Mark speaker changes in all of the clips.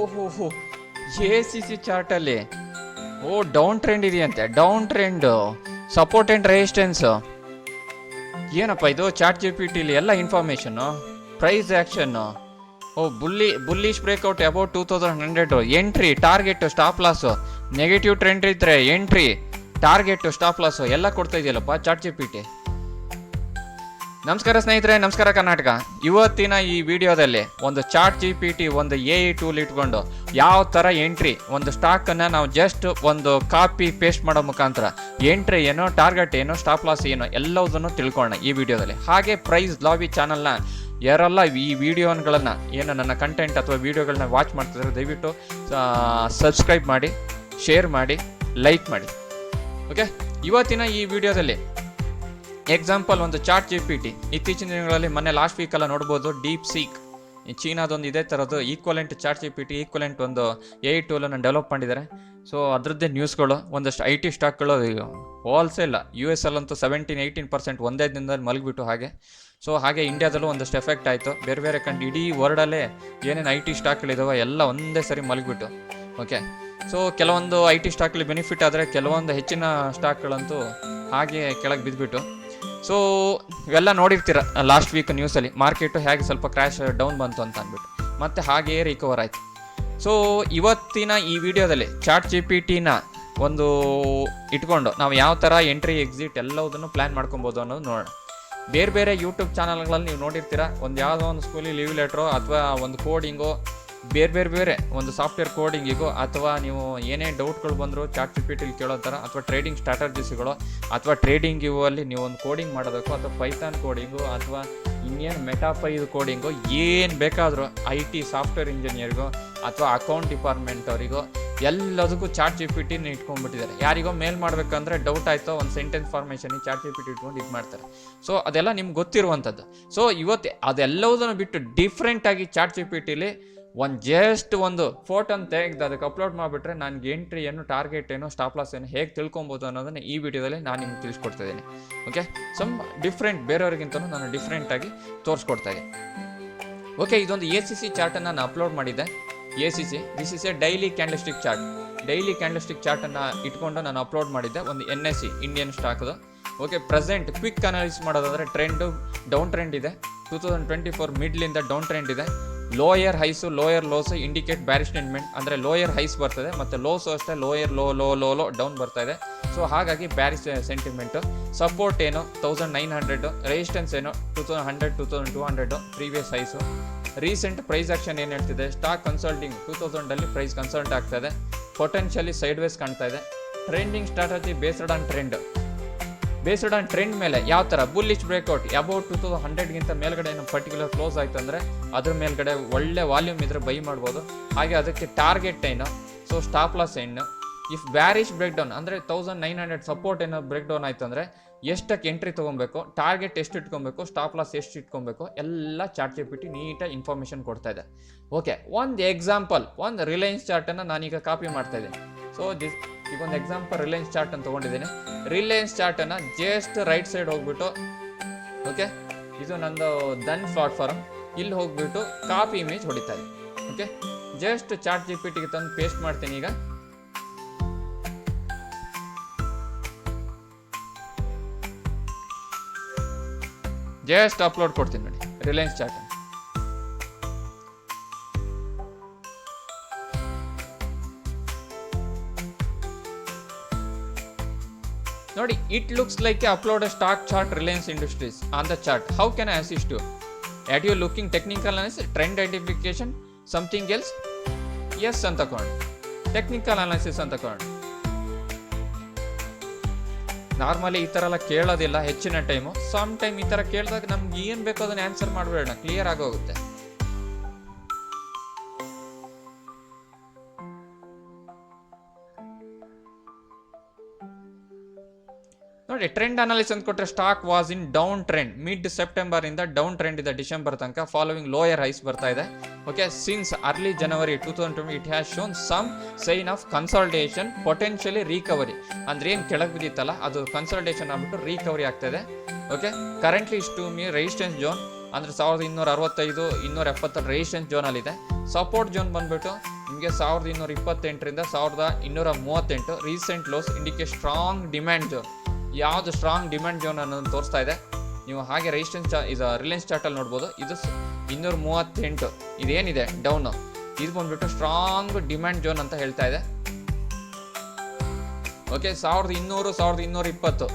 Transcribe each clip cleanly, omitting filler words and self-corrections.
Speaker 1: ಓಹೋ, ACC ಚಾರ್ಟಲ್ಲಿ down trend ಇದೆಯಂತೆ. Down trend, support and resistance. ಏನಪ್ಪ ಇದು? ಚಾಟ್ GPT ಎಲ್ಲ ಇನ್ಫಾರ್ಮೇಷನ್ನು, ಪ್ರೈಸ್ ಆ್ಯಕ್ಷನ್ನು, bullish breakout about 2100, entry, target, stop loss, negative trend ಇದ್ರೆ ಎಂಟ್ರಿ, ಟಾರ್ಗೆಟ್, ಸ್ಟಾಪ್ ಲಾಸು ಎಲ್ಲ ಕೊಡ್ತಾ ಇದೆಯಲ್ಲಪ್ಪ ಚಾಟ್ GPT. ನಮಸ್ಕಾರ ಸ್ನೇಹಿತರೆ, ನಮಸ್ಕಾರ ಕರ್ನಾಟಕ. ಇವತ್ತಿನ ಈ ವಿಡಿಯೋದಲ್ಲಿ ಒಂದು ಚಾಟ್ GPT, ಒಂದು AI ಟೂಲ್ ಇಟ್ಕೊಂಡು ಯಾವ ಥರ ಎಂಟ್ರಿ, ಒಂದು ಸ್ಟಾಕನ್ನು ನಾವು ಜಸ್ಟ್ ಒಂದು ಕಾಪಿ ಪೇಸ್ಟ್ ಮಾಡೋ ಮುಖಾಂತರ ಎಂಟ್ರಿ ಏನೋ, ಟಾರ್ಗೆಟ್ ಏನೋ, ಸ್ಟಾಪ್ ಲಾಸ್ ಏನೋ ಎಲ್ಲದನ್ನು ತಿಳ್ಕೊಳ್ಳೋಣ ಈ ವಿಡಿಯೋದಲ್ಲಿ. ಹಾಗೆ ಪ್ರೈಸ್ ಲಾಬಿ ಚಾನಲ್ನ ಯಾರೆಲ್ಲ ಈ ವಿಡಿಯೋಗಳನ್ನು ಏನು ನನ್ನ ಕಂಟೆಂಟ್ ಅಥವಾ ವಿಡಿಯೋಗಳನ್ನ ವಾಚ್ ಮಾಡ್ತಿದ್ದಾರೆ ದಯವಿಟ್ಟು ಸಬ್ಸ್ಕ್ರೈಬ್ ಮಾಡಿ, ಶೇರ್ ಮಾಡಿ, ಲೈಕ್ ಮಾಡಿ. ಓಕೆ, ಇವತ್ತಿನ ಈ ವಿಡಿಯೋದಲ್ಲಿ ಎಕ್ಸಾಂಪಲ್ ಒಂದು ಚಾಟ್ GPT. ಇತ್ತೀಚಿನ ದಿನಗಳಲ್ಲಿ ಮೊನ್ನೆ ಲಾಸ್ಟ್ ವೀಕೆಲ್ಲ ನೋಡ್ಬೋದು, ಡೀಪ್ ಸೀಕ್ ಚೀನಾದೊಂದು ಇದೇ ಥರದ್ದು ಈಕ್ವಲೆಂಟ್ ಚಾಟ್ GPT ಈಕ್ವಲೆಂಟ್ ಒಂದು AI ಟೂಲನ್ನು ಡೆವಲಪ್ ಮಾಡಿದ್ದಾರೆ. ಸೊ ಅದರದ್ದೇ ನ್ಯೂಸ್ಗಳು, ಒಂದಷ್ಟು IT ಸ್ಟಾಕ್ಗಳು ಹೋಲ್ಸೇಲ್ US ಅಲ್ಲಂತೂ 17-18% ಒಂದೇ ದಿನದಲ್ಲಿ ಮಲಗಿಬಿಟ್ಟು ಹಾಗೆ. ಸೊ ಹಾಗೆ ಇಂಡಿಯಾದಲ್ಲೂ ಒಂದಷ್ಟು ಎಫೆಕ್ಟ್ ಆಯಿತು. ಬೇರೆ ಬೇರೆ ಇಡೀ ವರ್ಲ್ಡಲ್ಲೇ ಏನೇನು IT ಸ್ಟಾಕ್ಗಳಿದಾವೆ ಎಲ್ಲ ಒಂದೇ ಸರಿ ಮಲಗಿಬಿಟ್ಟು. ಓಕೆ, ಸೊ ಕೆಲವೊಂದು IT ಸ್ಟಾಕ್ಲಿ ಬೆನಿಫಿಟ್ ಆದರೆ ಕೆಲವೊಂದು ಹೆಚ್ಚಿನ ಸ್ಟಾಕ್ಗಳಂತೂ ಹಾಗೆ ಕೆಳಗೆ ಬಿದ್ದುಬಿಟ್ಟು. ಸೊ ಇವೆಲ್ಲ ನೋಡಿರ್ತೀರ ಲಾಸ್ಟ್ ವೀಕ್ ನ್ಯೂಸಲ್ಲಿ, ಮಾರ್ಕೆಟು ಹೇಗೆ ಸ್ವಲ್ಪ ಕ್ರ್ಯಾಶ್ ಡೌನ್ ಬಂತು ಅಂತ ಅಂದ್ಬಿಟ್ಟು ಮತ್ತೆ ಹಾಗೆಯೇ ರಿಕವರ್ ಆಯಿತು. ಸೊ ಇವತ್ತಿನ ಈ ವಿಡಿಯೋದಲ್ಲಿ ಚಾಟ್ GPTನ ಒಂದು ಇಟ್ಕೊಂಡು ನಾವು ಯಾವ ಥರ ಎಂಟ್ರಿ, ಎಕ್ಸಿಟ್ ಎಲ್ಲದನ್ನು ಪ್ಲ್ಯಾನ್ ಮಾಡ್ಕೊಬೋದು ಅನ್ನೋದು ನೋಡೋಣ. ಬೇರೆ ಬೇರೆ ಯೂಟ್ಯೂಬ್ ಚಾನಲ್ಗಳಲ್ಲಿ ನೀವು ನೋಡಿರ್ತೀರ, ಒಂದು ಯಾವುದೋ ಒಂದು ಸ್ಕೂಲಿಗೆ ಲೀವ್ ಲೆಟ್ರೋ ಅಥವಾ ಒಂದು ಕೋಡಿಂಗೋ, ಬೇರೆ ಒಂದು ಸಾಫ್ಟ್ವೇರ್ ಕೋಡಿಂಗಿಗೋ, ಅಥವಾ ನೀವು ಏನೇ ಡೌಟ್ಗಳು ಬಂದರೂ ಚಾಟ್ GPTಲಿ ಕೇಳೋ ಥರ, ಅಥವಾ ಟ್ರೇಡಿಂಗ್ ಸ್ಟ್ರಾಟಜಿಸ್ಗಳು, ಅಥವಾ ಟ್ರೇಡಿಂಗ್ ಅಲ್ಲಿ ನೀವು ಒಂದು ಕೋಡಿಂಗ್ ಮಾಡೋದಕ್ಕೋ, ಅಥವಾ ಪೈಥಾನ್ ಕೋಡಿಂಗು, ಅಥವಾ ಇನ್ನೇನು ಮೆಟಾಪೈದು ಕೋಡಿಂಗು, ಏನು ಬೇಕಾದರೂ IT ಸಾಫ್ಟ್ವೇರ್ ಇಂಜಿನಿಯರ್ಗೋ ಅಥವಾ ಅಕೌಂಟ್ ಡಿಪಾರ್ಟ್ಮೆಂಟ್ ಅವರಿಗೋ ಎಲ್ಲದಕ್ಕೂ ಚಾಟ್ GPTನ ಇಟ್ಕೊಂಡ್ಬಿಟ್ಟಿದ್ದಾರೆ. ಯಾರಿಗೋ ಮೇಲ್ ಮಾಡಬೇಕಂದ್ರೆ ಡೌಟ್ ಆಯಿತೋ ಒಂದು ಸೆಂಟೆನ್ಸ್ ಫಾರ್ಮೇಷನ್ ಚಾಟ್ GPT ಇಟ್ಕೊಂಡು ಇದು ಮಾಡ್ತಾರೆ. ಸೊ ಅದೆಲ್ಲ ನಿಮ್ಗೆ ಗೊತ್ತಿರುವಂಥದ್ದು. ಸೊ ಇವತ್ತು ಅದೆಲ್ಲದನ್ನು ಬಿಟ್ಟು ಡಿಫ್ರೆಂಟಾಗಿ ಚಾಟ್ GPTಲಿ ಒಂದು ಫೋಟೋನ ತೆಗೆದು ಅದಕ್ಕೆ ಅಪ್ಲೋಡ್ ಮಾಡಿಬಿಟ್ರೆ ನನಗೆ ಎಂಟ್ರಿ ಏನು, ಟಾರ್ಗೆಟ್ ಏನು, ಸ್ಟಾಪ್ ಲಾಸ್ ಏನು ಹೇಗೆ ತಿಳ್ಕೊಬೋದು ಅನ್ನೋದನ್ನು ಈ ವಿಡಿಯೋದಲ್ಲಿ ನಾನು ನಿಮ್ಗೆ ತಿಳಿಸ್ಕೊಡ್ತಾಯಿದ್ದೀನಿ. ಓಕೆ, ಸಮ್ ಡಿಫ್ರೆಂಟ್, ಬೇರೆಯವ್ರಿಗಿಂತಲೂ ನಾನು ಡಿಫ್ರೆಂಟಾಗಿ ತೋರಿಸ್ಕೊಡ್ತಾ ಇದ್ದೀನಿ. ಓಕೆ, ಇದೊಂದು ACC ಚಾರ್ಟನ್ನು ನಾನು ಅಪ್ಲೋಡ್ ಮಾಡಿದ್ದೆ. ACC this is a daily candlestick chart. Daily candlestick ಚಾರ್ಟನ್ನು ಇಟ್ಕೊಂಡು ನಾನು ಅಪ್ಲೋಡ್ ಮಾಡಿದ್ದೆ ಒಂದು NSE ಇಂಡಿಯನ್ ಸ್ಟಾಕ್ದು. ಓಕೆ, ಪ್ರೆಸೆಂಟ್ ಕ್ವಿಕ್ ಅನಾಲಿಸಿಸ್ ಮಾಡೋದಾದರೆ ಟ್ರೆಂಡು ಡೌನ್ ಟ್ರೆಂಡ್ ಇದೆ. 2024 ಮಿಡ್ಲಿಂದ ಡೌನ್ ಟ್ರೆಂಡ್ ಇದೆ. Lower highs, lower lows indicate bearish sentiment, ಅಂದರೆ ಲೋಯರ್ ಹೈಸ್ ಬರ್ತದೆ ಮತ್ತು ಲೋಸು ಅಷ್ಟೇ ಲೋಯರ್ ಲೋ ಡೌನ್ ಬರ್ತಾ ಇದೆ. ಸೊ ಹಾಗಾಗಿ ಬ್ಯಾರಿಶ್ ಸೆಂಟಿಮೆಂಟು. ಸಪೋರ್ಟ್ ಏನು 1900, ರೆಸಿಸ್ಟೆನ್ಸ್ ಏನು 2100, 2200 ಪ್ರೀವಿಯಸ್ ಹೈಸು. ರೀಸೆಂಟ್ ಪ್ರೈಸ್ ಆಕ್ಷನ್ ಏನು ಹೇಳ್ತಿದೆ, ಸ್ಟಾಕ್ ಕನ್ಸಲ್ಟಿಂಗ್ 2000 ಪ್ರೈಸ್ ಕನ್ಸಲ್ಟ್ ಆಗ್ತಾ ಇದೆ. ಪೊಟೆನ್ಷಿಯಲಿ ಸೈಡ್ ವೇಸ್ ಕಾಣ್ತಾ ಇದೆ. Trending strategy based on trend ಮೇಲೆ ಯಾವ ಥರ ಬುಲ್ಲಿಶ್ ಬ್ರೇಕ್ಔಟ್ ಅಬೌಟ್ 2100ಗಿಂತ ಮೇಲ್ಗಡೆ ಏನು ಪರ್ಟಿಕ್ಯುಲರ್ ಕ್ಲೋಸ್ ಆಯಿತು ಅಂದರೆ ಅದ್ರ ಮೇಲ್ಗಡೆ ಒಳ್ಳೆ ವಾಲ್ಯೂಮ್ ಇದ್ರೆ ಬೈ ಮಾಡ್ಬೋದು. ಹಾಗೆ ಅದಕ್ಕೆ ಟಾರ್ಗೆಟ್ ಏನು, ಸೊ ಸ್ಟಾಪ್ ಲಾಸ್ ಏನು. ಇಫ್ ಬ್ಯಾರಿಶ್ ಬ್ರೇಕ್ ಡೌನ್ ಅಂದರೆ 1900 ಸಪೋರ್ಟ್ ಏನೋ ಬ್ರೇಕ್ ಡೌನ್ ಆಯಿತು ಅಂದರೆ ಎಷ್ಟಕ್ಕೆ ಎಂಟ್ರಿ ತೊಗೊಬೇಕು, ಟಾರ್ಗೆಟ್ ಎಷ್ಟು ಇಟ್ಕೊಬೇಕು, ಸ್ಟಾಪ್ ಲಾಸ್ ಎಷ್ಟು ಇಟ್ಕೊಬೇಕು, ಎಲ್ಲ ಚಾಟ್ GPT ನೀಟಾಗಿ ಇನ್ಫಾರ್ಮೇಷನ್ ಕೊಡ್ತಾ ಇದೆ. ಓಕೆ, ಒಂದು ಎಕ್ಸಾಂಪಲ್, ಒಂದು ರಿಲಯನ್ಸ್ ಚಾರ್ಟನ್ನು ನಾನೀಗ ಕಾಪಿ ಮಾಡ್ತಾ ಇದ್ದೀನಿ. ಸೊ ಈಗೊಂದು ಎಕ್ಸಾಂಪಲ್ ರಿಲಯನ್ಸ್ ಚಾರ್ಟ್ ಅಂತ ತೊಗೊಂಡಿದ್ದೀನಿ. ರಿಲಯನ್ಸ್ ಚಾರ್ಟನ್ನು ಜಸ್ಟ್ ರೈಟ್ ಸೈಡ್ ಹೋಗ್ಬಿಟ್ಟು, ಓಕೆ, ಇದು ನಂದು ದನ್ ಪ್ಲಾಟ್ಫಾರ್ಮ್, ಇಲ್ಲಿ ಹೋಗ್ಬಿಟ್ಟು ಕಾಪಿ ಇಮೇಜ್ ಹೊಡಿತಾ ಇದೆ. ಓಕೆ, ಜಸ್ಟ್ ಚಾಟ್ GPTಗೆ ತಂದು ಪೇಸ್ಟ್ ಮಾಡ್ತೀನಿ. ಈಗ ಜಸ್ಟ್ ಅಪ್ಲೋಡ್ ಕೊಡ್ತೀನಿ ನೋಡಿ ರಿಲಯನ್ಸ್ ಚಾರ್ಟ್. ನೋಡಿ, it looks like a upload a stock chart Reliance Industries on the chart. How can I assist you? Are you looking technical analysis, trend identification, something else? Yes ಅಂತ ತಗೊಂಡು technical analysis ಅಂತ ತಗೊಂಡು. Normally ಈ ಥರ ಎಲ್ಲ ಕೇಳೋದಿಲ್ಲ ಹೆಚ್ಚಿನ ಟೈಮು. ಸಮ್ ಟೈಮ್ ಈ ಥರ ಕೇಳಿದಾಗ ನಮ್ಗೆ ಏನು ಬೇಕೋ ಅದನ್ನು ಆನ್ಸರ್ ಮಾಡಬೇಡ, ಕ್ಲಿಯರ್ ಆಗೋಗುತ್ತೆ. ನೋಡಿ, ಟ್ರೆಂಡ್ ಅನಾಲಿಸಿಸ್ ಅಂತ ಕೊಟ್ಟರೆ stock was in down trend mid September ಇಂದ ಡೌನ್ ಟ್ರೆಂಡ್ ಇದೆ ಡಿಸೆಂಬರ್ ತನಕ. ಫಾಲೋವಿಂಗ್ ಲೋಯರ್ ಹೈಸ್ ಬರ್ತಾ ಇದೆ. Okay, since early January 2020 it has shown some sign of consultation, potentially recovery. ಅಂದ್ರೆ ಏನು ಕೆಳಗೆ ಬಿದ್ದಿತ್ತಲ್ಲ ಅದು ಕನ್ಸಾಲ್ಟೇಷನ್ ಆಗ್ಬಿಟ್ಟು ರಿಕವರಿ ಆಗ್ತಾ ಇದೆ. Okay, currently is to me resistance zone ಅಂದರೆ 1265 270 ರೆಸಿಸ್ಟೆನ್ಸ್ ಝೋನಲ್ಲಿದೆ. ಸಪೋರ್ಟ್ ಝೋನ್ ಬಂದುಬಿಟ್ಟು ನಿಮಗೆ 1228ರಿಂದ 1238. Recent lows indicate strong demand zone. ಯಾವುದು ಸ್ಟ್ರಾಂಗ್ ಡಿಮ್ಯಾಂಡ್ ಝೋನ್ ಅನ್ನೋದು ತೋರಿಸ್ತಾ ಇದೆ. ನೀವು ಹಾಗೆ ರೆಸಿಸ್ಟೆನ್ಸ್ ಇದು ರಿಲಯನ್ಸ್ ಚಾರ್ಟಲ್ಲಿ ನೋಡ್ಬೋದು. ಇದು 238 ಇದೇನಿದೆ ಡೌನು, ಇದು ಬಂದುಬಿಟ್ಟು ಸ್ಟ್ರಾಂಗ್ ಡಿಮ್ಯಾಂಡ್ ಝೋನ್ ಅಂತ ಹೇಳ್ತಾ ಇದೆ. ಓಕೆ, 1200 1220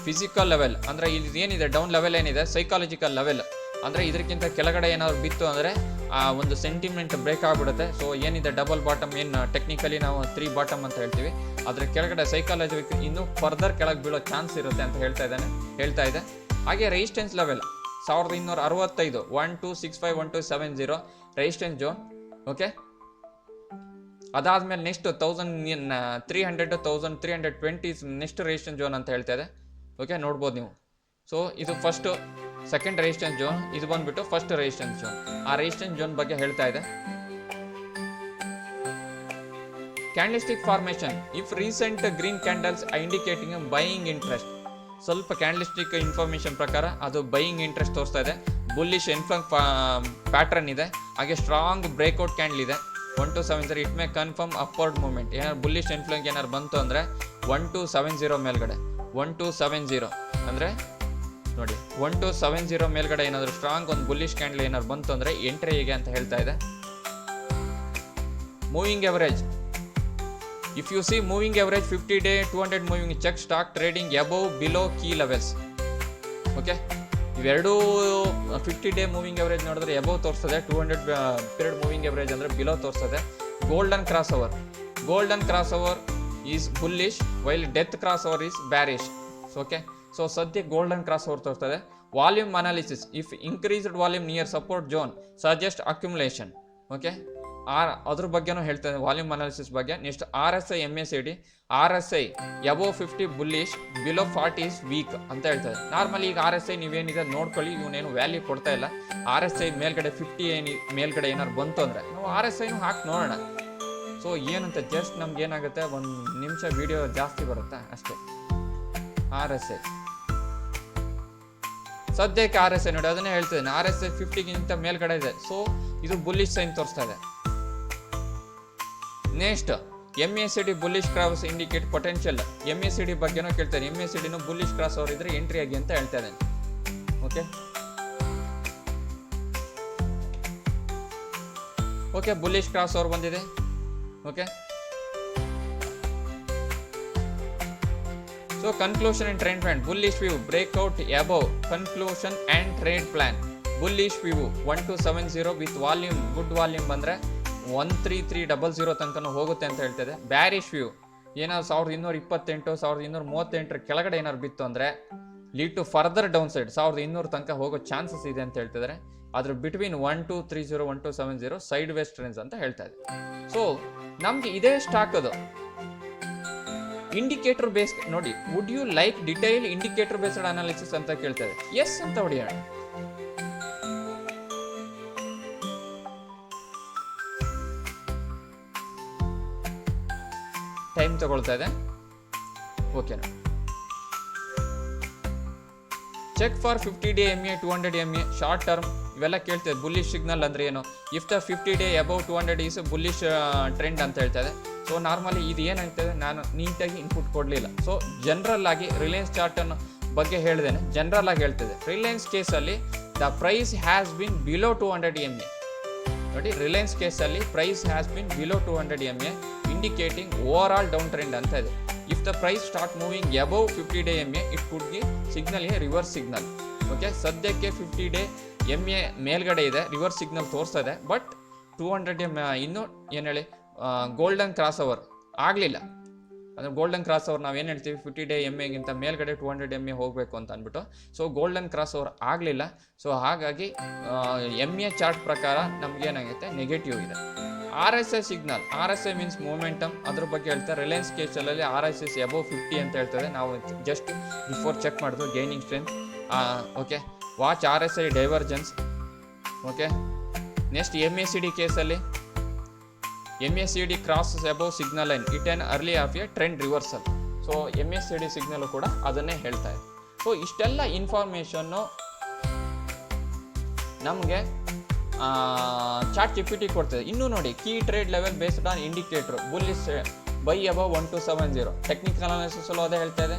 Speaker 1: ಫಿಸಿಕಲ್ ಲೆವೆಲ್, ಅಂದರೆ ಇಲ್ಲಿ ಏನಿದೆ ಡೌನ್ ಲೆವೆಲ್ ಏನಿದೆ ಸೈಕಾಲಜಿಕಲ್ ಲೆವೆಲ್. ಅಂದರೆ ಇದಕ್ಕಿಂತ ಕೆಳಗಡೆ ಏನಾದ್ರು ಬಿತ್ತು ಅಂದರೆ ಆ ಒಂದು ಸೆಂಟಿಮೆಂಟ್ ಬ್ರೇಕ್ ಆಗಿಬಿಡುತ್ತೆ. ಸೊ ಏನಿದೆ ಡಬಲ್ ಬಾಟಮ್, ಏನು ಟೆಕ್ನಿಕಲಿ ನಾವು 3 ಬಾಟಮ್ ಅಂತ ಹೇಳ್ತೀವಿ, ಅದ್ರ ಕೆಳಗಡೆ ಸೈಕಾಲಜಿ ಇನ್ನೂ ಫರ್ದರ್ ಕೆಳಗೆ ಬೀಳೋ ಚಾನ್ಸ್ ಇರುತ್ತೆ ಅಂತ ಹೇಳ್ತಾ ಇದೆ. ಹಾಗೆ resistance level 1265 1265 1270 resistance zone. Okay, ಅದಾದಮೇಲೆ ನೆಕ್ಸ್ಟ್ 1300 1320 ನೆಕ್ಸ್ಟ್ ರೆಸಿಸ್ಟೆನ್ಸ್ ಝೋನ್ ಅಂತ ಹೇಳ್ತಾ ಇದೆ. ಓಕೆ, ನೋಡ್ಬೋದು ನೀವು. ಸೊ ಇದು ಫಸ್ಟ್ ಸೆಕೆಂಡ್ ರೆಸಿಸ್ಟೆನ್ಸ್ ಝೋನ್, ಇದು ಬಂದ್ಬಿಟ್ಟು ಫಸ್ಟ್ ರೆಸಿಸ್ಟೆನ್ಸ್ ಝೋನ್. ಆ ರೆಸಿಸ್ಟೆನ್ಸ್ ಝೋನ್ ಬಗ್ಗೆ ಹೇಳ್ತಾ ಇದೆ. Candlestick formation, if recent green candles indicating buying interest. ಸ್ವಲ್ಪ ಕ್ಯಾಂಡಲ್ಸ್ಟಿಕ್ ಇನ್ಫಾರ್ಮೇಷನ್ ಪ್ರಕಾರ ಅದು ಬೈಯಿಂಗ್ ಇಂಟ್ರೆಸ್ಟ್ ತೋರಿಸ್ತಾ ಇದೆ. ಬುಲ್ಲಿಶ್ ಎನ್ಫ್ಲಂಗ್ ಪ್ಯಾಟ್ರನ್ ಇದೆ. ಹಾಗೆ ಸ್ಟ್ರಾಂಗ್ ಬ್ರೇಕ್ಔಟ್ ಕ್ಯಾಂಡಲ್ ಇದೆ 1270. It may confirm upward movement. ಏನಾದ್ರು ಬುಲ್ಲಿಶ್ ಎನ್ಫ್ಲಂಗ್ ಏನಾದ್ರು ಬಂತು ಅಂದರೆ 1270 ಮೇಲ್ಗಡೆ 1270 ಅಂದರೆ ನೋಡಿ 1270 ಮೇಲ್ಗಡೆ ಏನಾದರೂ ಸ್ಟ್ರಾಂಗ್ ಒಂದು ಬುಲ್ಲಿಶ್ ಕ್ಯಾಂಡಲ್ ಏನಾದ್ರು ಬಂತು ಅಂದರೆ ಎಂಟ್ರಿ ಹೇಗೆ ಅಂತ ಹೇಳ್ತಾ ಇದೆ. Moving average, if you see moving average 50 day 200 moving check stock trading above below key levels. Okay, ಇವೆರಡೂ 50 day ಮೂವಿಂಗ್ ಎವರೇಜ್ ನೋಡಿದ್ರೆ ಎಬೌವ್ ತೋರಿಸ್ತದೆ, 200 ಪೀರಿಯಡ್ ಮೂವಿಂಗ್ ಎವರೇಜ್ ಅಂದರೆ ಬಿಲೋ ತೋರಿಸ್ತದೆ. Golden cross over is bullish while death cross over is bearish. Okay, so ಸದ್ಯ golden cross over ತೋರಿಸ್ತದೆ. Volume analysis, if increased volume near support zone suggest accumulation. Okay, ಅದ್ರ ಬಗ್ಗೆನೂ ಹೇಳ್ತೇನೆ volume analysis ಬಗ್ಗೆ. Next RSI MACD, RSI above 50 bullish, below 40 is weak ಅಂತ ಹೇಳ್ತಾರೆ. Normally ಈಗ RSI ನೀವೇನಿದೆ ನೋಡ್ಕೊಳ್ಳಿ, ಇವನೇನು ವ್ಯಾಲ್ಯೂ ಕೊಡ್ತಾ ಇಲ್ಲ. RSI ಮೇಲ್ಗಡೆ 50 ಮೇಲ್ಗಡೆ ಏನಾದ್ರು ಬಂತು ಅಂದರೆ ನಾವು RSIನೂ ಹಾಕಿ ನೋಡೋಣ. ಸೊ ಏನಂತ ಜಸ್ಟ್ ನಮ್ಗೆ ಏನಾಗುತ್ತೆ, 1 ನಿಮಿಷ ವಿಡಿಯೋ ಜಾಸ್ತಿ ಬರುತ್ತೆ ಅಷ್ಟೇ. RSI ಸದ್ಯಕ್ಕೆ RSI ನೋಡಿ, ಅದನ್ನೇ ಹೇಳ್ತಿದ್ದೇನೆ. RSI 50ಗಿಂತ ಮೇಲ್ಗಡೆ ಇದೆ. ಸೊ ಇದು ಬುಲ್ಲಿಶ್ ಸೈನ್ ತೋರಿಸ್ತಾ ಇದೆ. Next MACD bullish cross indicate potential. MACD ಬಗ್ಗೆನೂ ಕೇಳ್ತಾರೆ. MACDನೂ ಬುಲ್ಲಿಶ್ ಕ್ರಾಸ್ ಓವರ್ ಇದ್ರೆ ಎಂಟ್ರಿ ಆಗಿ ಅಂತ ಹೇಳ್ತಾ ಇದ್ದೇನೆ. ಓಕೆ, ಬುಲ್ಲಿಶ್ ಕ್ರಾಸ್ ಓವರ್ ಬಂದಿದೆ. Okay, so conclusion and trend plan, bullish view breakout above conclusion and trade plan. Bullish view 1270 with volume good volume ಬಂದರೆ 13300 ತನಕ ಹೋಗುತ್ತೆ ಅಂತ ಹೇಳ್ತಿದೆ. ಬ್ಯಾರಿಶ್ ವ್ಯೂ ಏನಾದ್ರು 1228 1238 ಕೆಳಗಡೆ ಏನಾದ್ರು ಬಿತ್ತು ಅಂದರೆ lead to further down side 1200 ತನಕ ಹೋಗೋ ಚಾನ್ಸಸ್ ಇದೆ ಅಂತ ಹೇಳ್ತಿದ್ದಾರೆ. ಅದ್ರ ಬಿಟ್ವೀನ್ 1230 1270 ಸೈಡ್ ವೇಸ್ ಟ್ರೆಂಡ್ಸ್ ಅಂತ ಹೇಳ್ತಾ ಇದೆ. ಸೊ ನಮ್ಗೆ ಇದೇ ಸ್ಟಾಕ್ ಅದು ಇಂಡಿಕೇಟರ್ ಬೇಸ್ ನೋಡಿ. Would you like detail indicator based analysis ಅಂತ ಕೇಳ್ತಾ ಇದೆ. ಎಸ್ ಅಂತ ಹೊಡಿಯೋಣ. ಟೈಮ್ ತಗೊಳ್ತಾ ಇದೆ. ಓಕೆನಾ, check for 50 day MA 200 MA short term ಇವೆಲ್ಲ ಕೇಳ್ತೇವೆ. ಬುಲ್ಲಿಶ್ ಸಿಗ್ನಲ್ ಅಂದ್ರೆ ಏನು? If the 50 day above 200 is bullish trend ಅಂತ ಹೇಳ್ತಾ ಇದೆ. ಸೊ ನಾರ್ಮಲಿ ಇದು ಏನಾಗ್ತದೆ, ನಾನು ನೀಟಾಗಿ ಇನ್ಪುಟ್ ಕೊಡಲಿಲ್ಲ. ಸೊ ಜನರಲ್ ಆಗಿ ರಿಲಯನ್ಸ್ ಚಾರ್ಟ್ ಅನ್ನು ಬಗ್ಗೆ ಹೇಳಿದ್ದೇನೆ, ಜನರಲ್ ಆಗಿ ಹೇಳ್ತಿದೆ. ರಿಲಯನ್ಸ್ ಕೇಸಲ್ಲಿ the price has been below 200 MA ನೋಡಿ. ರಿಲಯನ್ಸ್ ಕೇಸಲ್ಲಿ price has been below 200 MA indicating overall down trend ಅಂತ ಇದೆ. If the price start moving above 50 day MA it could give signal a reverse signal. Okay, ಸದ್ಯಕ್ಕೆ 50 day MA ಮೇಲ್ಗಡೆ ಇದೆ, reverse signal ತೋರಿಸ್ತಾ ಇದೆ. But 200 ಇನ್ನೂ ಏನು ಹೇಳಿ ಗೋಲ್ಡನ್ ಕ್ರಾಸ್ ಓವರ್ ಆಗಲಿಲ್ಲ. ಅಂದರೆ ಗೋಲ್ಡನ್ ಕ್ರಾಸ್ ಓವರ್ ನಾವೇನು ಹೇಳ್ತೀವಿ, 50 day MAಗಿಂತ ಮೇಲ್ಗಡೆ 200 MA ಹೋಗಬೇಕು ಅಂತ ಅಂದ್ಬಿಟ್ಟು. ಸೊ ಗೋಲ್ಡನ್ ಕ್ರಾಸ್ ಓವರ್ ಆಗಲಿಲ್ಲ. ಸೊ ಹಾಗಾಗಿ MA ಚಾರ್ಟ್ ಪ್ರಕಾರ ನಮಗೇನಾಗುತ್ತೆ, ನೆಗೆಟಿವ್ ಇದೆ. RSI signal, RSI means momentum, ಅದ್ರ ಬಗ್ಗೆ ಹೇಳ್ತಾರೆ. ರಿಲಯನ್ಸ್ ಕೇಸಲ್ಲಿ RSI ಅಬೌವ್ 50 ಅಂತ ಹೇಳ್ತಾರೆ. ನಾವು ಜಸ್ಟ್ ಬಿಫೋರ್ ಚೆಕ್ ಮಾಡಿದ್ವು gaining strength. Okay, watch RSI divergence. Okay, next MACD ಕೇಸಲ್ಲಿ MACD cross above signal line it on early of A trend reversal. So MACD signal ಕೂಡ ಅದನ್ನೇ ಹೇಳ್ತಾ ಇದೆ. ಸೊ ಇಷ್ಟೆಲ್ಲ ಇನ್ಫಾರ್ಮೇಷನ್ನು ನಮಗೆ ಚಾಟ್ GPT ಕೊಡ್ತದೆ. ಇನ್ನೂ ನೋಡಿ, key trade level based on indicator bullish buy above 1270. Technical ಅನಾಲಿಸಿಸಲ್ಲೂ ಅದೇ ಹೇಳ್ತಾ ಇದೆ,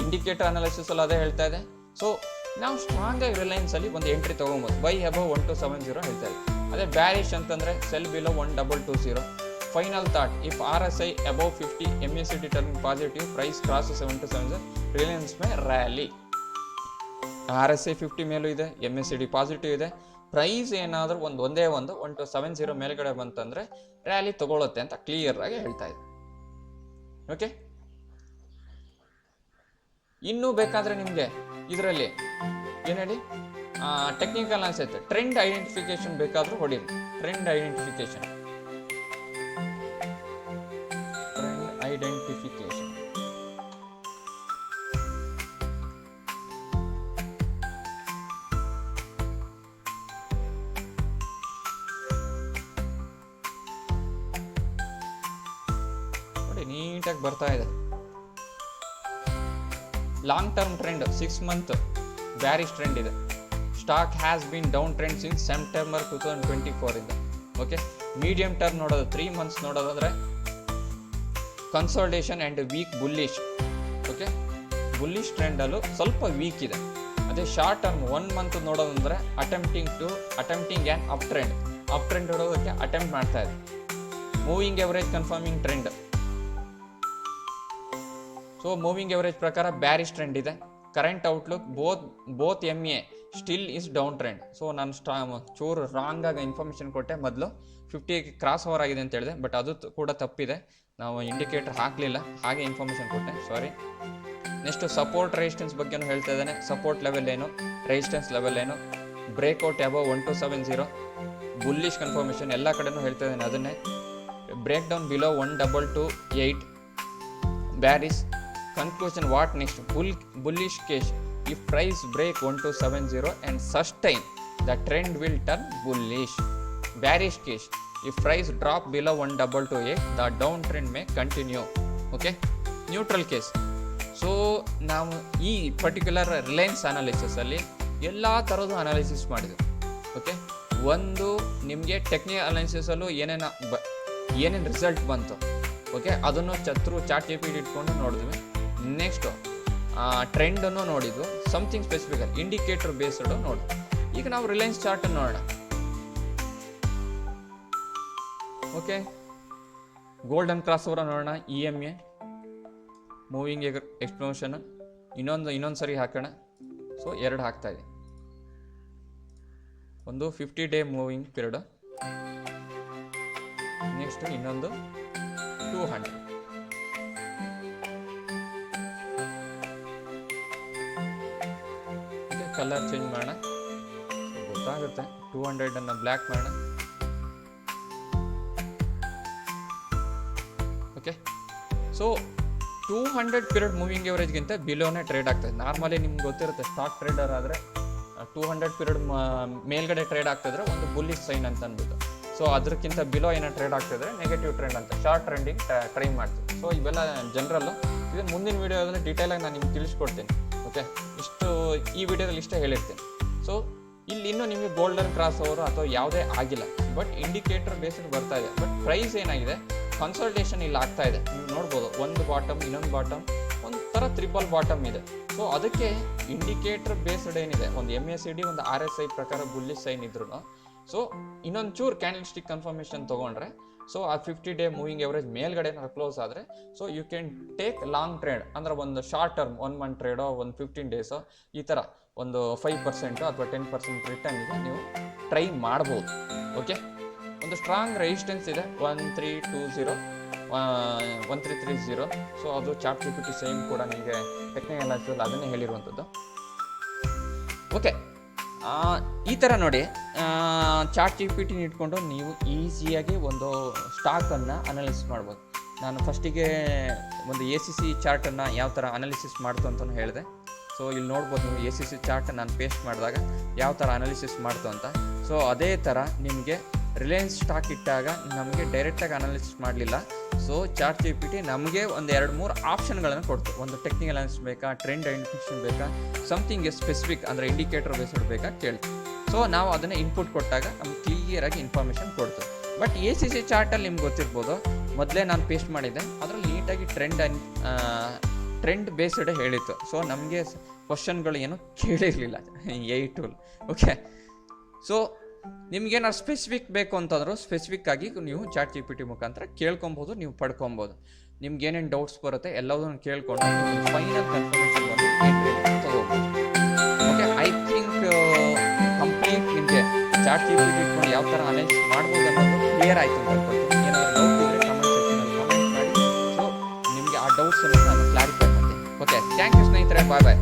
Speaker 1: ಇಂಡಿಕೇಟರ್ ಅನಾಲಿಸಿಸಲ್ಲೂ ಅದೇ ಹೇಳ್ತಾ ಇದೆ. ಸೊ ನಾವು ಸ್ಟ್ರಾಂಗಾಗಿ ರಿಲಯನ್ಸಲ್ಲಿ ಒಂದು ಎಂಟ್ರಿ ತೊಗೊಬೋದು. ಬೈ ಅಬವ್ 1270 ಹೇಳ್ತಾ ಇದೆ. ಅದೇ ಬ್ಯಾರಿಶ್ ಅಂತಂದರೆ sell below 1220. Final thought, if RSI above 50 MACD turning positive, price cross 727, Reliance may rally. RSI 50 ಮೇಲೂ ಇದೆ, MACD ಪಾಸಿಟಿವ್ ಇದೆ. ಪ್ರೈಸ್ ಏನಾದರೂ ಒಂದೇ 1270 ಮೇಲ್ಗಡೆ ಬಂತಂದರೆ ರ್ಯಾಲಿ ತಗೊಳುತ್ತೆ ಅಂತ ಕ್ಲಿಯರ್ ಆಗಿ ಹೇಳ್ತಾ ಇದೆ. ಓಕೆ, ಇನ್ನೂ ಬೇಕಾದರೆ ನಿಮಗೆ ಇದರಲ್ಲಿ ಏನು ಹೇಳಿ, ಟೆಕ್ನಿಕಲ್ ಅನ್ಸುತ್ತೆ, ಟ್ರೆಂಡ್ ಐಡೆಂಟಿಫಿಕೇಶನ್ ಬೇಕಾದರೂ ಹೊಡೀರಿ. ಟ್ರೆಂಡ್ ಐಡೆಂಟಿಫಿಕೇಶನ್ ನೋಡಿ, ನೀಟಾಗಿ ಬರ್ತಾ ಇದೆ. Long term trend 6 month bearish trend ಇದೆ. Stock has been down trend since September 2024 ಇಂದ. ಓಕೆ, ಮೀಡಿಯಂ ಟರ್ಮ್ ನೋಡೋದು 3 ಮಂತ್ಸ್ ನೋಡೋದಾದ್ರೆ consolidation and weak bullish. Okay, bullish ಟ್ರೆಂಡಲ್ಲೂ ಸ್ವಲ್ಪ ವೀಕ್ ಇದೆ. ಅದೇ ಶಾರ್ಟ್ ಟರ್ಮ್ 1 ಮಂತ್ ನೋಡೋದಂದ್ರೆ ಅಟೆಂಪ್ಟಿಂಗ್ ಆ್ಯಂಡ್ ಅಪ್ ಟ್ರೆಂಡ್ ಹೊಡೋದಕ್ಕೆ ಅಟೆಂಪ್ಟ್ ಮಾಡ್ತಾ ಇದೆ. Moving average confirming trend. So moving average ಪ್ರಕಾರ ಬ್ಯಾರಿಶ್ ಟ್ರೆಂಡ್ ಇದೆ. Current outlook both MA still is down trend. So ನಾನು ಚೂರು ರಾಂಗಾಗಿ ಇನ್ಫಾರ್ಮೇಷನ್ ಕೊಟ್ಟೆ. ಮೊದಲು 50 ಕ್ರಾಸ್ ಓವರ್ ಆಗಿದೆ ಅಂತ ಹೇಳಿದೆ, ಬಟ್ ಅದು ಕೂಡ ತಪ್ಪಿದೆ. ನಾವು ಇಂಡಿಕೇಟರ್ ಹಾಕಲಿಲ್ಲ, ಹಾಗೆ ಇನ್ಫಾರ್ಮೇಷನ್ ಕೊಟ್ಟೆ, ಸಾರಿ. ನೆಕ್ಸ್ಟ್ ಸಪೋರ್ಟ್ ರೆಸಿಸ್ಟೆನ್ಸ್ ಬಗ್ಗೆನೂ ಹೇಳ್ತಾ ಇದ್ದಾನೆ. ಸಪೋರ್ಟ್ ಲೆವೆಲ್ ಏನು, ರೆಸಿಸ್ಟೆನ್ಸ್ ಲೆವೆಲ್ ಏನು, ಬ್ರೇಕ್ಔಟ್ ಅಬವ್ 1270, ಬುಲ್ಲಿಶ್ ಕನ್ಫರ್ಮೇಷನ್ ಎಲ್ಲ ಕಡೆನೂ ಹೇಳ್ತಾ ಇದ್ದಾನೆ ಅದನ್ನೇ. Break down below 1228, bearish. Conclusion, what next? Bullish case. If price break 1270 and sustain, the trend will turn bullish. Bearish case. If price drop below 1228, the downtrend may continue. Okay. Neutral case. So ನಾವು ಈ particular Reliance ಅನಾಲಿಸಿಸಲ್ಲಿ ಎಲ್ಲ ಥರದ್ದು analysis ಮಾಡಿದ್ವಿ. Okay, ಒಂದು ನಿಮಗೆ technical ಅನಾಲಿಸಿಸಲ್ಲೂ ಏನೇನು result ಬಂತು, okay, ಅದನ್ನು ಚಾಟ್ GPT ಇಟ್ಕೊಂಡು ನೋಡಿದ್ವಿ. ನೆಕ್ಸ್ಟು ಟ್ರೆಂಡನ್ನು ನೋಡಿದ್ವು. ಸಮಥಿಂಗ್ ಸ್ಪೆಸಿಫಿಕ್ ಇಂಡಿಕೇಟರ್ ಬೇಸ್ಡ್ ನೋಡಿದ್ವಿ. ಈಗ ನಾವು ರಿಲಯನ್ಸ್ ಚಾರ್ಟ್ ನೋಡೋಣ. ಓಕೆ, ಗೋಲ್ಡನ್ ಕ್ರಾಸ್ ಓವರ್ ನೋಡೋಣ. EMA ಮೂವಿಂಗ್ ಎಕ್ಸ್ಪ್ಲೋಷನ್ ಇನ್ನೊಂದು ಸರಿ ಹಾಕೋಣ. ಸೊ 2 ಹಾಕ್ತಾ ಇದೆ. ಒಂದು 50 ಡೇ ಮೂವಿಂಗ್ ಪೀರಿಯಡ್, ನೆಕ್ಸ್ಟ್ ಇನ್ನೊಂದು 200. ಕಲರ್ ಚೇಂಜ್ ಮಾಡೋಣ, ಗೊತ್ತಾಗುತ್ತೆ. 200 ಬ್ಲ್ಯಾಕ್ ಮಾಡೋಣ. ಓಕೆ, ಸೊ 200 ಪೀರಿಯಡ್ ಮೂವಿಂಗ್ ಎವರೇಜ್ಗಿಂತ ಬಿಲೋನೇ ಟ್ರೇಡ್ ಆಗ್ತದೆ. ನಾರ್ಮಲಿ ನಿಮ್ಗೆ ಗೊತ್ತಿರುತ್ತೆ, ಸ್ಟಾಕ್ ಟ್ರೇಡರ್ ಆದರೆ 200 ಪೀರಿಯಡ್ ಮೇಲ್ಗಡೆ ಟ್ರೇಡ್ ಆಗ್ತಿದ್ರೆ ಒಂದು ಬುಲ್ಲಿಶ್ ಸೈನ್ ಅಂತ ಅಂದ್ಬಿಟ್ಟು. ಸೊ ಅದಕ್ಕಿಂತ ಬಿಲೋ ಏನೋ ಟ್ರೇಡ್ ಆಗ್ತಿದ್ರೆ ನೆಗೆಟಿವ್ ಟ್ರೆಂಡ್ ಅಂತ, ಶಾರ್ಟ್ ಟ್ರೆಂಡಿಂಗ್ ಟ್ರೈ ಮಾಡ್ತೀವಿ. ಸೊ ಇವೆಲ್ಲ ಜನರಲ್ಲು. ಇದನ್ನು ಮುಂದಿನ ವೀಡಿಯೋದಲ್ಲಿ ಡೀಟೇಲಾಗಿ ನಾನು ನಿಮ್ಗೆ ತಿಳಿಸ್ಕೊಡ್ತೀನಿ. ಓಕೆ, ಈ ವಿಡಿಯೋದಲ್ಲಿ ಇಷ್ಟೇ ಹೇಳಿರ್ತೀನಿ. ಸೊ ಇಲ್ಲಿ ಇನ್ನೂ ನಿಮಗೆ ಗೋಲ್ಡನ್ ಕ್ರಾಸ್ ಓವರ್ ಅಥವಾ ಯಾವುದೇ ಆಗಿಲ್ಲ, ಬಟ್ ಇಂಡಿಕೇಟರ್ ಬೇಸ್ಡ್ ಬರ್ತಾ ಇದೆ. ಬಟ್ ಪ್ರೈಸ್ ಏನಾಗಿದೆ, ಕನ್ಸಲ್ಟೇಷನ್ ಇಲ್ಲಿ ಆಗ್ತಾ ಇದೆ. ನೀವು ನೋಡ್ಬೋದು, ಒಂದು ಬಾಟಮ್, ಇನ್ನೊಂದು ಬಾಟಮ್, ಒಂಥರ ಟ್ರಿಪಲ್ ಬಾಟಮ್ ಇದೆ. ಸೊ ಅದಕ್ಕೆ ಇಂಡಿಕೇಟರ್ ಬೇಸ್ಡ್ ಏನಿದೆ, ಒಂದು MACD, ಒಂದು RSI ಪ್ರಕಾರ ಬುಲ್ಲಿಶ್ ಸೈನ್ ಇದ್ರು. ಸೊ ಇನ್ನೊಂದು ಚೂರು ಕ್ಯಾಂಡಲ್ ಸ್ಟಿಕ್ ಕನ್ಫರ್ಮೇಷನ್ ತೊಗೊಂಡ್ರೆ, ಸೊ ಆ 50 ಡೇ ಮೂವಿಂಗ್ ಎವರೇಜ್ ಮೇಲ್ಗಡೆ ಕ್ಲೋಸ್ ಆದರೆ, so you can take long trade. ಅಂದರೆ ಒಂದು ಶಾರ್ಟ್ ಟರ್ಮ್ 1 ಮಂತ್ ಟ್ರೇಡೋ, ಒಂದು 15 ಡೇಸೋ, ಈ ಥರ ಒಂದು 5% ಅಥವಾ 10% ರಿಟರ್ನ್ಗೆ ನೀವು ಟ್ರೈ ಮಾಡ್ಬೋದು. ಓಕೆ, ಒಂದು ಸ್ಟ್ರಾಂಗ್ ರೆಸಿಸ್ಟೆನ್ಸ್ ಇದೆ 1320, 1330. ಸೊ ಅದು ಚಾಟ್ GPT ಸೇಮ್ ಕೂಡ ನಿಮಗೆ ಟೆಕ್ನಿಕಲ್ ಅನಾಲಿಸಿಸ್ ಅದನ್ನೇ ಹೇಳಿರುವಂಥದ್ದು. ಓಕೆ, ಈ ಥರ ನೋಡಿ, ಚಾಟ್ GPT ಇಟ್ಕೊಂಡು ನೀವು ಈಸಿಯಾಗಿ ಒಂದು ಸ್ಟಾಕನ್ನು ಅನಾಲಿಸಿಸ್ ಮಾಡ್ಬೋದು. ನಾನು ಫಸ್ಟಿಗೆ ಒಂದು ACC ಚಾರ್ಟನ್ನು ಯಾವ ಥರ ಅನಾಲಿಸಿಸ್ ಮಾಡ್ತು ಅಂತಲೂ ಹೇಳಿದೆ. ಸೊ ಇಲ್ಲಿ ನೋಡ್ಬೋದು ನೀವು ACC ಚಾರ್ಟ್ ನಾನು ಪೇಸ್ಟ್ ಮಾಡಿದಾಗ ಯಾವ ಥರ ಅನಾಲಿಸಿಸ್ ಮಾಡ್ತು ಅಂತ. ಸೊ ಅದೇ ಥರ ನಿಮಗೆ ರಿಲಯನ್ಸ್ ಸ್ಟಾಕ್ ಇಟ್ಟಾಗ ನಮಗೆ ಡೈರೆಕ್ಟಾಗಿ ಅನಾಲಿಸಿಸ್ ಮಾಡಲಿಲ್ಲ. ಸೊ ಚಾಟ್ GPT ನಮಗೆ ಒಂದು 2-3 ಆಪ್ಷನ್ಗಳನ್ನು ಕೊಡ್ತು. ಒಂದು ಟೆಕ್ನಿಕಲ್ ಅನಾಲಿಸಿಸ್ ಬೇಕಾ, ಟ್ರೆಂಡ್ ಐಡೆಂಟಿಫಿಕೇಷನ್ ಬೇಕಾ, ಸಮಥಿಂಗ್ ಸ್ಪೆಸಿಫಿಕ್ ಅಂದರೆ ಇಂಡಿಕೇಟರ್ ಬೇಸ್ಡ್ ಬೇಕಾ ಕೇಳ್ತು. ಸೊ ನಾವು ಅದನ್ನು ಇನ್ಪುಟ್ ಕೊಟ್ಟಾಗ ನಮ್ಗೆ ಕ್ಲಿಯರಾಗಿ ಇನ್ಫಾರ್ಮೇಷನ್ ಕೊಡ್ತದೆ. ಬಟ್ ACC ಚಾರ್ಟಲ್ಲಿ ನಿಮ್ಗೆ ಗೊತ್ತಿರ್ಬೋದು, ಮೊದಲೇ ನಾನು ಪೇಸ್ಟ್ ಮಾಡಿದ್ದೆ, ಅದರಲ್ಲಿ ನೀಟಾಗಿ ಟ್ರೆಂಡ್ ಬೇಸ್ಡ್ ಹೇಳಿತ್ತು. ಸೊ ನಮಗೆ ಕ್ವಶನ್ಗಳು ಏನು ಕೇಳಿರಲಿಲ್ಲ AI ಟೂಲ್. ಓಕೆ, ಸೊ ನಿಮ್ಗೇನಾದ್ರು ಸ್ಪೆಸಿಫಿಕ್ ಬೇಕು ಅಂತಂದ್ರು ಸ್ಪೆಸಿಫಿಕ್ ಆಗಿ ನೀವು ಚಾಟ್ GPT ಮುಖಾಂತರ ಕೇಳ್ಕೊಬೋದು, ನೀವು ಪಡ್ಕೊಬೋದು. ನಿಮ್ಗೆ ಏನೇನು ಡೌಟ್ಸ್ ಬರುತ್ತೆ ಎಲ್ಲದನ್ನು ಕೇಳ್ಕೊಂಡು ಫೈನಲ್ ಕನ್ಫರ್ಮೇಷನ್ ತಗೋಬೋದು. ಓಕೆ, ಐ ಥಿಂಕ್ ಕಂಪ್ಲೀಟ್ ನಿಮಗೆ ಚಾಟ್ GPT ಇಟ್ಕೊಂಡು ಯಾವ ಥರ ಅನಲೈಸ್ ಮಾಡ್ಬೋದು ಅನ್ನೋದು ಕ್ಲಿಯರ್ ಆಯಿತು ಅಂತ ಅನ್ಕೊಳ್ತೀನಿ. ಏನಾದರೂ ಡೌಟ್ ಇದ್ದರೆ ಕಮೆಂಟ್ ಸೆಕ್ಷನಲ್ಲಿ ಕಮೆಂಟ್ ಮಾಡಿ. ಸೊ ನಿಮಗೆ ಆ ಡೌಟ್ಸನ್ನು ನಾನು ಕ್ಲಾರಿಫೈ ಮಾಡ್ತೀನಿ. ಓಕೆ, ಥ್ಯಾಂಕ್ ಯು ಸ್ನೇಹಿತರೆ, ಬಾಯ್ ಬಾಯ್.